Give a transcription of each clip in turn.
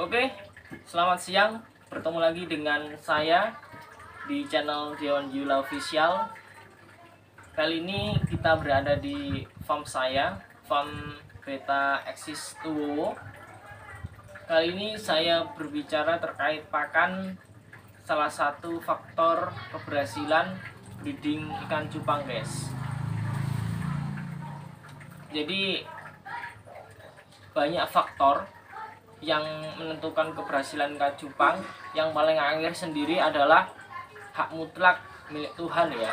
Oke, selamat siang. Bertemu lagi dengan saya di channel Deon Yula Official. Kali ini kita berada di farm saya, farm Beta Axis Tuwowo. Kali ini saya berbicara terkait pakan, salah satu faktor keberhasilan breeding ikan cupang, guys. Jadi banyak faktor yang menentukan keberhasilan ikan cupang. Yang paling akhir sendiri adalah hak mutlak milik Tuhan ya.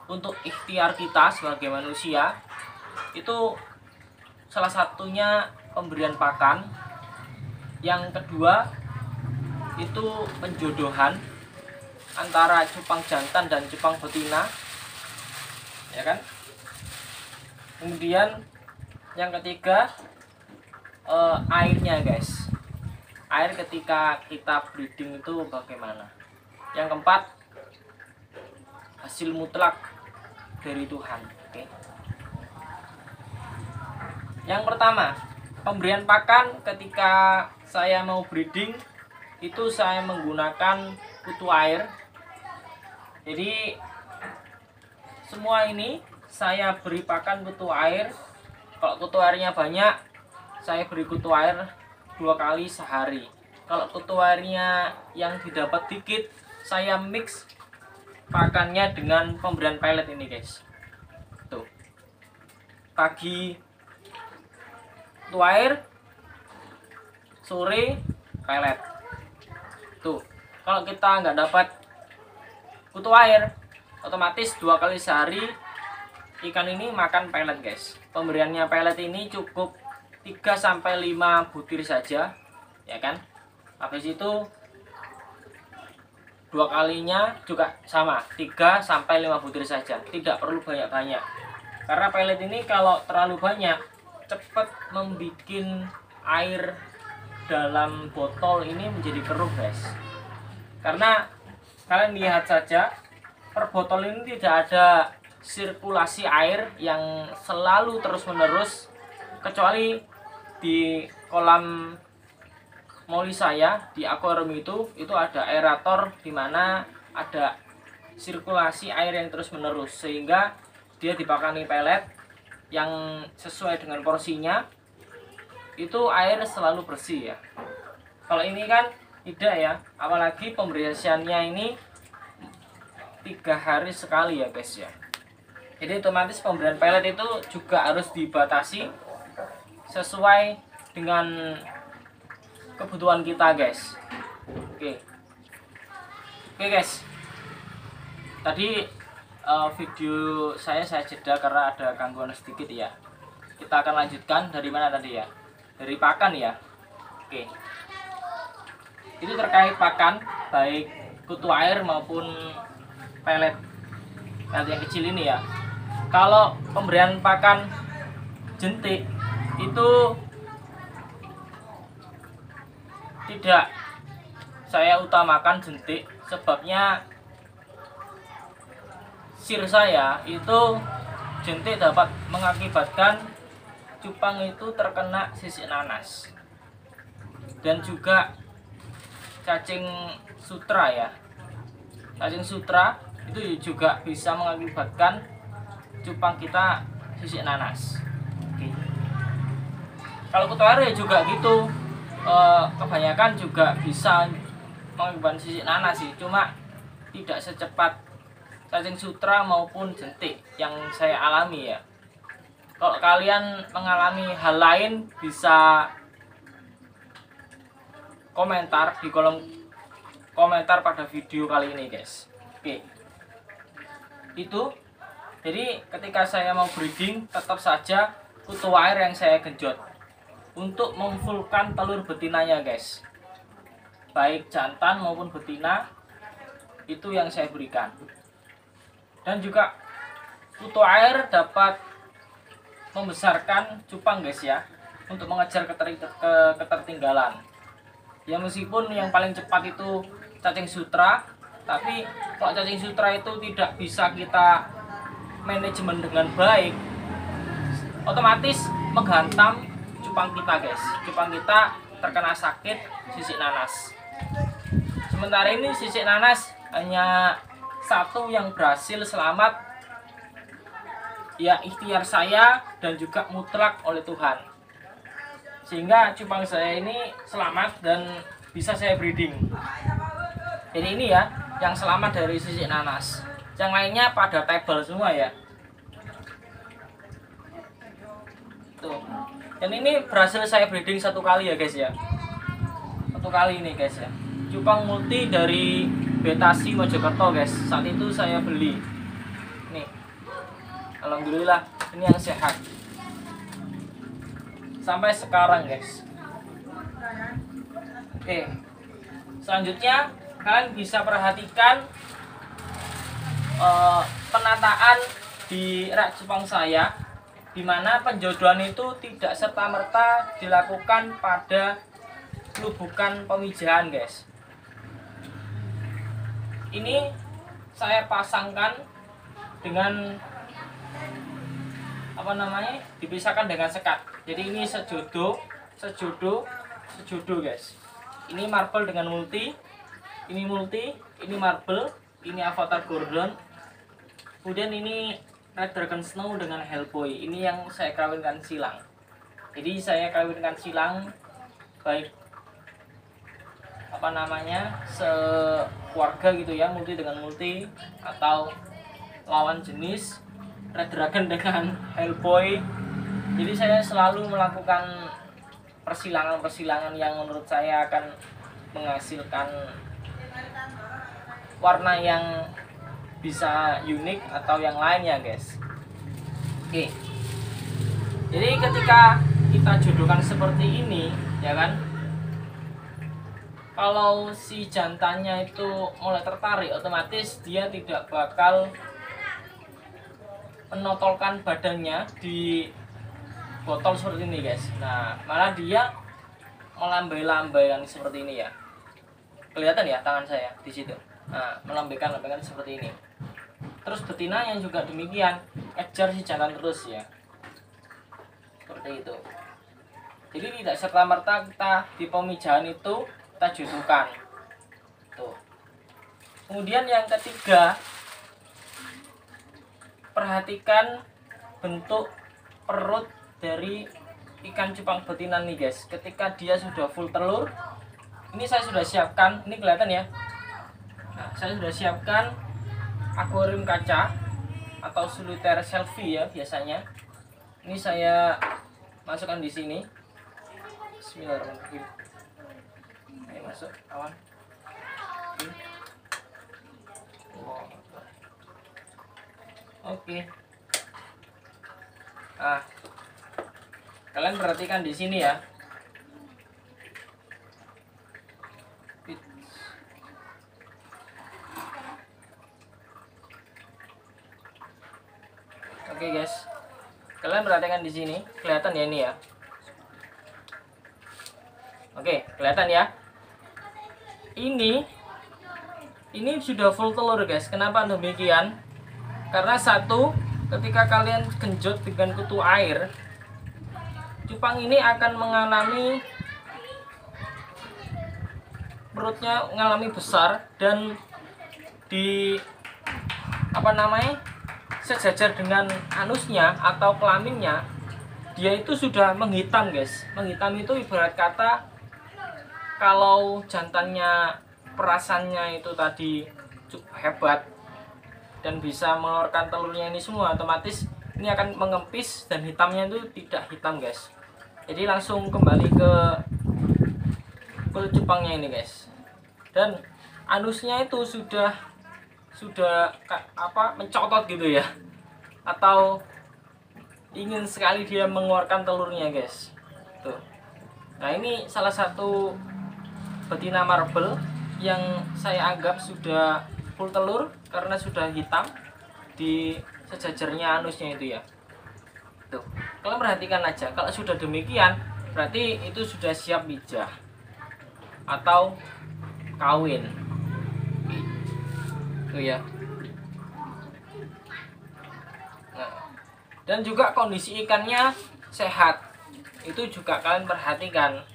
Untuk ikhtiar kita sebagai manusia itu salah satunya pemberian pakan. Yang kedua itu penjodohan antara cupang jantan dan cupang betina, ya kan. Kemudian yang ketiga airnya, guys. Air ketika kita breeding itu bagaimana. Yang keempat, hasil mutlak dari Tuhan. Oke. Yang pertama, pemberian pakan ketika saya mau breeding itu saya menggunakan kutu air. Jadi semua ini saya beri pakan kutu air. Kalau kutu airnya banyak, saya beri kutu air 2 kali sehari. Kalau kutu airnya yang didapat dikit, saya mix pakannya dengan pemberian pellet ini, guys. Tuh. Pagi kutu air, sore pellet. Tuh. Kalau kita nggak dapat kutu air, otomatis 2 kali sehari ikan ini makan pellet, guys. Pemberiannya pellet ini cukup 3-5 butir saja, ya kan. Habis itu 2 kalinya juga sama, 3-5 butir saja, tidak perlu banyak-banyak. Karena pellet ini kalau terlalu banyak cepat membuat air dalam botol ini menjadi keruh, guys. Karena kalian lihat saja, per botol ini tidak ada sirkulasi air yang selalu terus-menerus, kecuali di kolam moli saya di akuarium itu ada aerator di mana ada sirkulasi air yang terus-menerus, sehingga dia dipakani pellet yang sesuai dengan porsinya, itu air selalu bersih ya. Kalau ini kan tidak ya, apalagi pembersihannya ini 3 hari sekali ya, guys ya. Jadi otomatis pemberian pellet itu juga harus dibatasi sesuai dengan kebutuhan kita, guys. Oke, guys. Tadi video saya jeda karena ada gangguan sedikit ya. Kita akan lanjutkan dari mana tadi ya? Dari pakan ya. Oke. Itu terkait pakan, baik kutu air maupun pellet. Pellet yang kecil ini ya. Kalau pemberian pakan jentik itu tidak saya utamakan jentik, sebabnya sir saya itu jentik dapat mengakibatkan cupang itu terkena sisik nanas dan juga cacing sutra ya. Cacing sutra itu juga bisa mengakibatkan cupang kita sisik nanas. Oke. Kalau kutu air ya juga gitu, kebanyakan juga bisa mengakibatkan sisik nanas sih, cuma tidak secepat cacing sutra maupun jentik yang saya alami ya. Kalau kalian mengalami hal lain bisa komentar di kolom komentar pada video kali ini, guys. Oke. Itu jadi ketika saya mau breeding, tetap saja kutu air yang saya genjot untuk memfullkan telur betinanya, guys. Baik jantan maupun betina, itu yang saya berikan. Dan juga kutu air dapat membesarkan cupang, guys ya, untuk mengejar ketertinggalan. Ya meskipun yang paling cepat itu cacing sutra, tapi kalau cacing sutra itu tidak bisa kita manajemen dengan baik, otomatis menghantam cupang kita, guys. Cupang kita terkena sakit sisik nanas. Sementara ini sisik nanas hanya satu yang berhasil selamat, ya ikhtiar saya dan juga mutlak oleh Tuhan, sehingga cupang saya ini selamat dan bisa saya breeding. Jadi ini ya yang selamat dari sisik nanas, yang lainnya pada table semua ya. Tuh. Dan ini berhasil saya breeding satu kali ya guys ya, satu kali ini guys ya, cupang multi dari Betasi Mojokerto guys. Saat itu saya beli nih, alhamdulillah ini yang sehat sampai sekarang guys. Oke, selanjutnya kalian bisa perhatikan penataan di rak cupang saya, dimana penjodohan itu tidak serta-merta dilakukan pada lubukan pemijahan guys. Ini saya pasangkan dengan apa namanya, dipisahkan dengan sekat. Jadi ini sejodoh guys. Ini marble dengan multi, ini marble, ini avatar gordon, kemudian ini red dragon snow dengan hellboy. Ini yang saya kawinkan silang. Jadi saya kawinkan silang baik apa namanya, sekeluarga gitu ya, multi dengan multi, atau lawan jenis red dragon dengan hellboy. Jadi saya selalu melakukan persilangan yang menurut saya akan menghasilkan warna yang bisa unik atau yang lainnya guys. Oke, jadi ketika kita jodohkan seperti ini ya kan, kalau si jantannya itu mulai tertarik, otomatis dia tidak bakal menotolkan badannya di botol seperti ini guys. Nah, malah dia melambai-lambaikan seperti ini ya. Kelihatan ya tangan saya di situ. Nah, melambaikan seperti ini. Terus betina yang juga demikian, kejar si jantan terus ya. Seperti itu. Jadi tidak serta-merta kita di pemijahan itu kita jodohkan. Tuh. Kemudian yang ketiga, perhatikan bentuk perut dari ikan cupang betina nih guys. Ketika dia sudah full telur, ini saya sudah siapkan, ini kelihatan ya. Nah, saya sudah siapkan akuarium kaca atau solitaire selfie ya biasanya. Ini saya masukkan di sini. Bismillahirrahmanirrahim. Ayo masuk kawan. Oke. Ah, kalian perhatikan di sini ya. Oke guys, kalian perhatikan di sini, kelihatan ya ini ya. Oke, kelihatan ya. Ini sudah full telur guys. Kenapa demikian? Karena satu, ketika kalian genjot dengan kutu air, cupang ini akan mengalami perutnya mengalami besar, dan di apa namanya, sejajar dengan anusnya atau kelaminnya, dia itu sudah menghitam guys. Menghitam itu ibarat kata kalau jantannya perasannya itu tadi cukup hebat dan bisa mengeluarkan telurnya ini semua, otomatis ini akan mengempis dan hitamnya itu tidak hitam guys. Jadi langsung kembali ke kulit cupangnya ini guys. Dan anusnya itu sudah apa, mencotot gitu ya, atau ingin sekali dia mengeluarkan telurnya guys. Tuh. Nah, ini salah satu betina marble yang saya anggap sudah full telur karena sudah hitam di sejajarnya anusnya itu ya. Tuh, kalian perhatikan aja, kalau sudah demikian berarti itu sudah siap mijah atau kawin. Tuh ya. Nah, dan juga kondisi ikannya sehat, itu juga kalian perhatikan.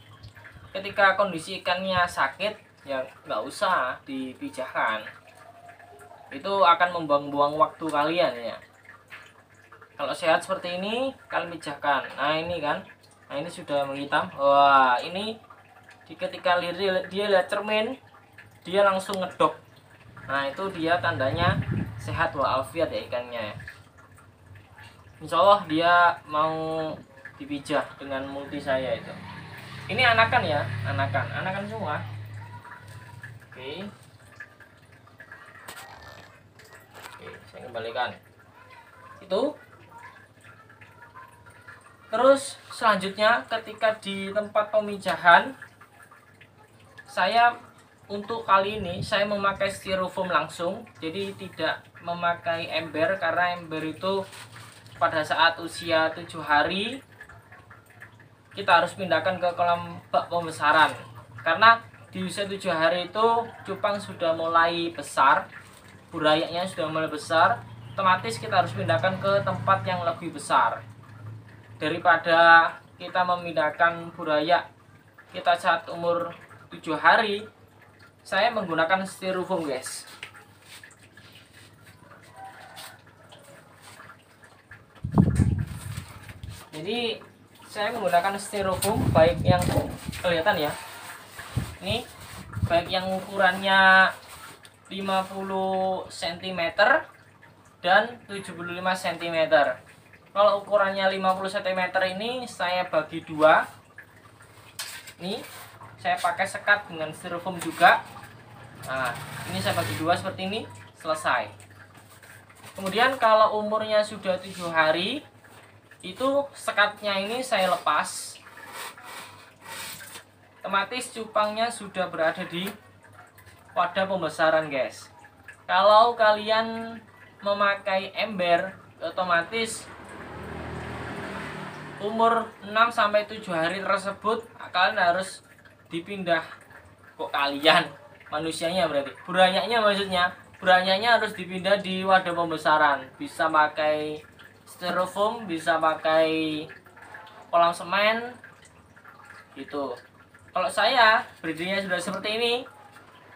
ketika kondisi ikannya sakit ya nggak usah dipijahkan, itu akan membuang-buang waktu kalian ya. Kalau sehat seperti ini kalian pijahkan. Nah ini kan, nah ini sudah menghitam. Wah ini ketika dia lihat cermin dia langsung ngedok. Nah itu dia tandanya sehat walafiat ya ikannya. Insya Allah dia mau dipijah dengan multi saya itu. Ini anakan ya, anakan semua. Oke, saya kembalikan. Itu. Terus selanjutnya ketika di tempat pemijahan, saya untuk kali ini saya memakai styrofoam langsung, jadi tidak memakai ember karena ember itu pada saat usia 7 hari kita harus pindahkan ke kolam bak pembesaran, karena di usia 7 hari itu cupang sudah mulai besar, burayanya sudah mulai besar, otomatis kita harus pindahkan ke tempat yang lebih besar. Daripada kita memindahkan buraya kita saat umur 7 hari, saya menggunakan styrofoam guys. Jadi saya menggunakan styrofoam baik yang kelihatan ya, ini baik yang ukurannya 50 cm dan 75 cm. Kalau ukurannya 50 cm ini saya bagi dua. Ini saya pakai sekat dengan styrofoam juga. Nah ini saya bagi dua seperti ini, selesai. Kemudian kalau umurnya sudah 7 hari, itu sekatnya ini saya lepas, otomatis cupangnya sudah berada di wadah pembesaran guys. Kalau kalian memakai ember, otomatis umur 6-7 hari tersebut kalian harus dipindah. Kok kalian, manusianya berarti, burayanya maksudnya, burayanya harus dipindah di wadah pembesaran. Bisa pakai styrofoam, bisa pakai kolam semen gitu. Kalau saya breedingnya sudah seperti ini,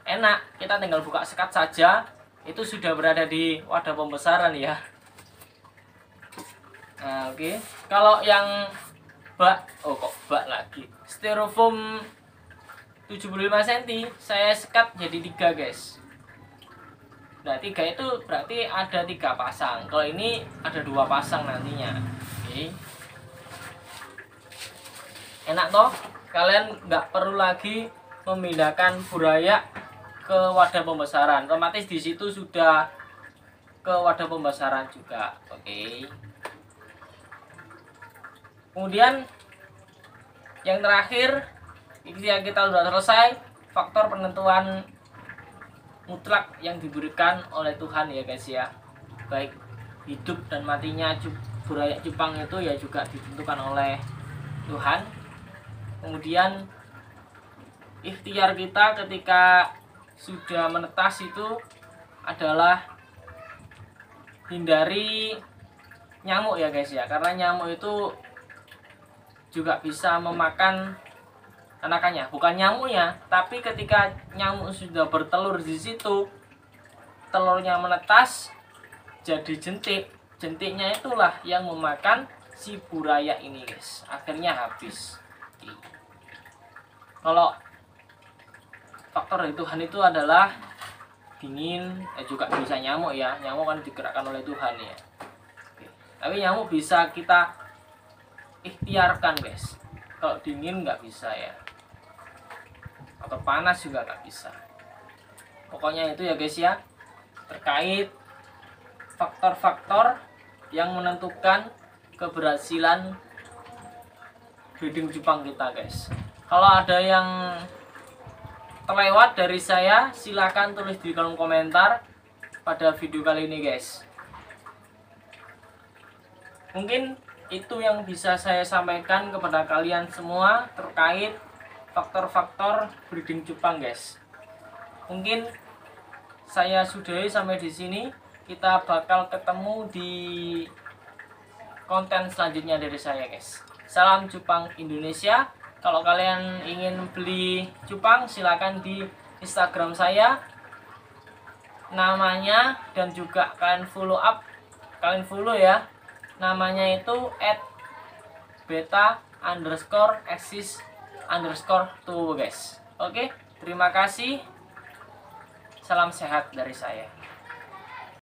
enak, kita tinggal buka sekat saja, itu sudah berada di wadah pembesaran ya. Nah oke. Kalau yang bak lagi, styrofoam 75 cm saya sekat jadi 3 guys. Nah 3 itu berarti ada 3 pasang. Kalau ini ada 2 pasang nantinya. Oke. Enak toh, kalian nggak perlu lagi memindahkan buraya ke wadah pembesaran, otomatis di situ sudah ke wadah pembesaran juga. Oke. Kemudian yang terakhir, ketika kita sudah selesai, faktor penentuan mutlak yang diberikan oleh Tuhan ya guys ya, baik hidup dan matinya buraya cupang itu ya juga ditentukan oleh Tuhan. Kemudian ikhtiar kita ketika sudah menetas itu adalah hindari nyamuk ya guys ya, karena nyamuk itu juga bisa memakan anakannya, bukan nyamuknya, tapi ketika nyamuk sudah bertelur di situ, telurnya menetas jadi jentik, jentiknya itulah yang memakan si buraya ini guys, akhirnya habis. Kalau faktor dari Tuhan itu adalah dingin, juga bisa nyamuk ya, nyamuk kan digerakkan oleh Tuhan ya. Tapi nyamuk bisa kita ikhtiarkan guys, kalau dingin nggak bisa ya, atau panas juga nggak bisa. Pokoknya itu ya guys ya, terkait faktor-faktor yang menentukan keberhasilan breeding cupang kita guys. Kalau ada yang terlewat dari saya, silahkan tulis di kolom komentar pada video kali ini guys. Mungkin itu yang bisa saya sampaikan kepada kalian semua terkait faktor-faktor breeding cupang guys. Mungkin saya sudahi sampai di sini. Kita bakal ketemu di konten selanjutnya dari saya guys. Salam cupang Indonesia. Kalau kalian ingin beli cupang silakan di Instagram saya namanya, dan juga kalian follow ya, namanya itu @beta_exist_2 guys. Oke, terima kasih, salam sehat dari saya.